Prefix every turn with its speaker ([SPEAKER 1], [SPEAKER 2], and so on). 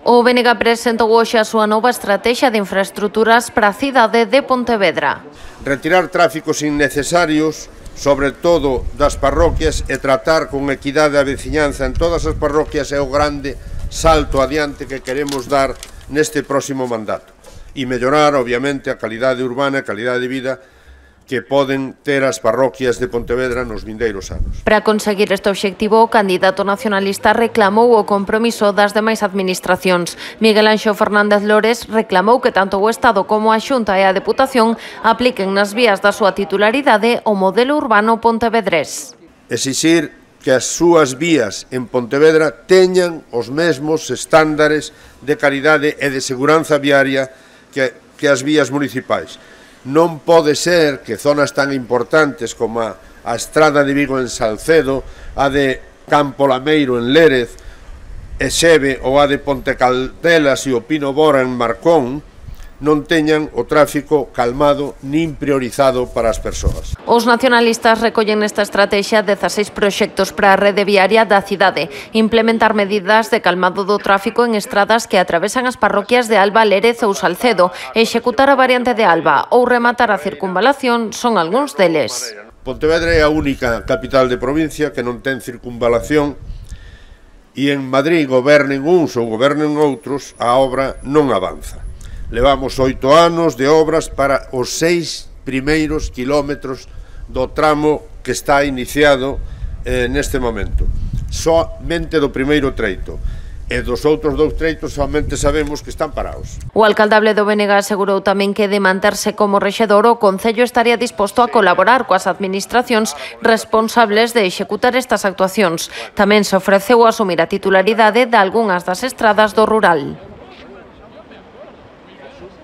[SPEAKER 1] O BNG presentou hoxe a súa nova estrategia de infraestructuras para a cidade de Pontevedra.
[SPEAKER 2] Retirar tráficos innecesarios, sobre todo das parroquias, e tratar con equidade a veciñanza en todas as parroquias é o grande salto adiante que queremos dar neste próximo mandato. E mellorar, obviamente, a calidade urbana e a calidade de vida que poden ter as parroquias de Pontevedra nos vindeiros anos.
[SPEAKER 1] Para conseguir este obxectivo, o candidato nacionalista reclamou o compromiso das demais administracións. Miguel Anxo Fernández Lores reclamou que tanto o Estado como a Xunta e a Deputación apliquen nas vías da súa titularidade o modelo urbano pontevedrés.
[SPEAKER 2] Exixir que as súas vías en Pontevedra teñan os mesmos estándares de calidade e de seguranza viaria que as vías municipais. Non pode ser que zonas tan importantes como a Estrada de Vigo en Salcedo, a de Campo Lameiro en Lérez, e Xeve ou a de Pontecaldelas e o Pino Bora en Marcón non teñan o tráfico calmado nin priorizado para as persoas.
[SPEAKER 1] Os nacionalistas recollen nesta estrategia 16 proxectos para a rede viaria da cidade, implementar medidas de calmado do tráfico en estradas que atravesan as parroquias de Alba, Lérez ou Salcedo, executar a variante de Alba ou rematar a circunvalación son algúns deles.
[SPEAKER 2] Pontevedra é a única capital de provincia que non ten circunvalación e en Madrid gobernen uns ou gobernen outros, a obra non avanza. Levamos 8 anos de obras para os 6 primeiros kilómetros do tramo que está iniciado neste momento. Somente do primeiro treito. E dos outros 2 treitos somente sabemos que están parados.
[SPEAKER 1] O alcaldable do BNG asegurou tamén que de manterse como rexedor o Concello estaría disposto a colaborar coas administracións responsables de executar estas actuacións. Tamén se ofreceu a asumir a titularidade de algunhas das estradas do rural.